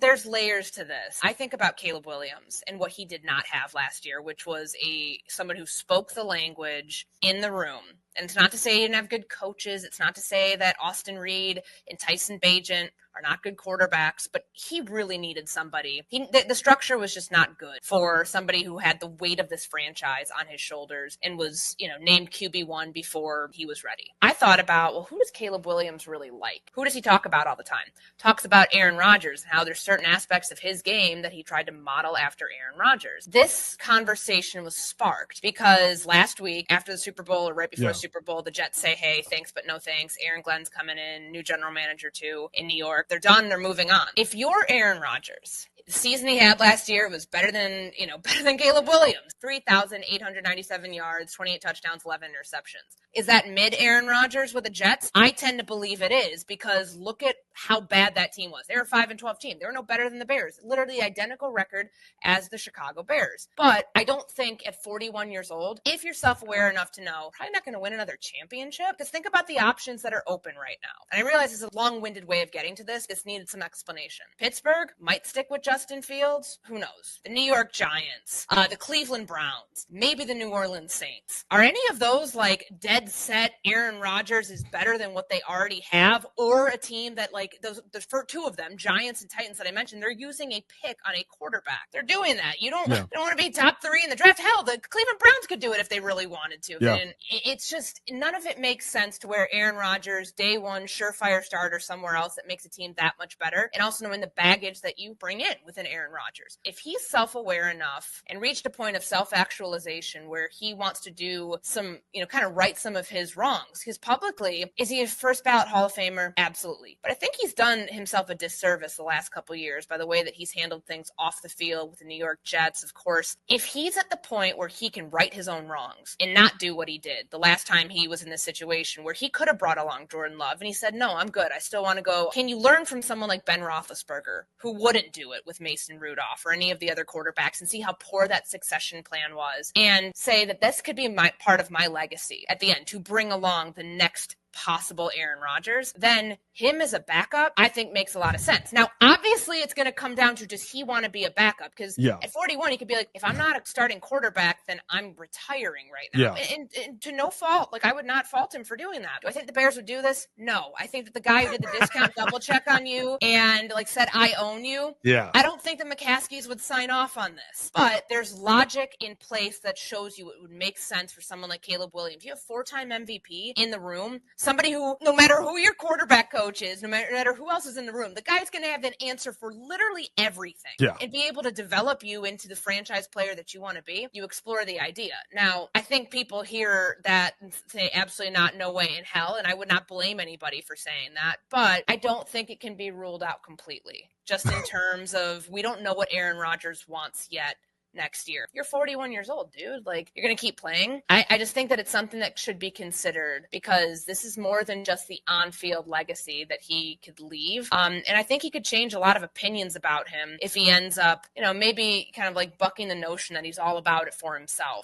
there's layers to this. I think about Caleb Williams and what he did not have last year, which was someone who spoke the language in the room. And it's not to say he didn't have good coaches. It's not to say that Austin Reed and Tyson Bagent are not good quarterbacks, but he really needed somebody. The structure was just not good for somebody who had the weight of this franchise on his shoulders and was, named QB1 before he was ready. I thought about, well, who does Caleb Williams really like? Who does he talk about all the time? Talks about Aaron Rodgers and how there's certain aspects of his game that he tried to model after Aaron Rodgers. This conversation was sparked because last week after the Super Bowl or right before the Super Bowl, the Jets say, hey, thanks but no thanks. Aaron Glenn's coming in, new general manager too in New York. They're done. They're moving on. If you're Aaron Rodgers, the season he had last year was better than Caleb Williams. 3,897 yards, 28 touchdowns, 11 interceptions. Is that mid Aaron Rodgers with the Jets? I tend to believe it is because look at how bad that team was. They were a 5-12 team. They were no better than the Bears. Literally identical record as the Chicago Bears. But I don't think at 41 years old, if you're self-aware enough to know, probably not going to win another championship. Because think about the options that are open right now. And I realize it's a long-winded way of getting to this. This needed some explanation. Pittsburgh might stick with Justin Fields. Who knows? The New York Giants, the Cleveland Browns, maybe the New Orleans Saints. Are any of those like dead set Aaron Rodgers is better than what they already have? Or a team that like those for two of them, Giants and Titans that I mentioned, they're using a pick on a quarterback. They're doing that. You don't want to be top 3 in the draft. Hell, the Cleveland Browns could do it if they really wanted to. Yeah. And it's just none of it makes sense to where Aaron Rodgers, day one, surefire starter somewhere else that makes a team that much better. And also knowing the baggage that you bring in with an Aaron Rodgers. If he's self-aware enough and reached a point of self-actualization where he wants to do some, kind of right some of his wrongs, because publicly, is he a first ballot Hall of Famer? Absolutely. But I think he's done himself a disservice the last couple of years by the way that he's handled things off the field with the New York Jets, of course. If he's at the point where he can right his own wrongs and not do what he did the last time he was in this situation where he could have brought along Jordan Love and he said, no, I'm good. I still want to go. Can you learn from someone like Ben Roethlisberger who wouldn't do it with Mason Rudolph or any of the other quarterbacks and see how poor that succession plan was and say that this could be part of my legacy at the end to bring along the next possible Aaron Rodgers, then him as a backup, I think makes a lot of sense. Now, obviously, it's going to come down to does he want to be a backup? Because at 41, he could be like, if I'm not a starting quarterback, then I'm retiring right now. Yeah. And to no fault, like I would not fault him for doing that. Do I think the Bears would do this? No. I think that the guy who did the discount double check on you and like said, I own you. Yeah. I don't think the McCaskies would sign off on this, but there's logic in place that shows you it would make sense for someone like Caleb Williams. You have 4-time MVP in the room. Somebody who, no matter who your quarterback coach is, no matter who else is in the room, the guy's going to have an answer for literally everything and be able to develop you into the franchise player that you want to be. You explore the idea. Now, I think people hear that and say absolutely not, no way in hell, and I would not blame anybody for saying that, but I don't think it can be ruled out completely, just in terms of we don't know what Aaron Rodgers wants yet. Next year. You're 41 years old, dude. Like, you're going to keep playing? I just think that it's something that should be considered because this is more than just the on-field legacy that he could leave. And I think he could change a lot of opinions about him if he ends up, maybe kind of like bucking the notion that he's all about it for himself.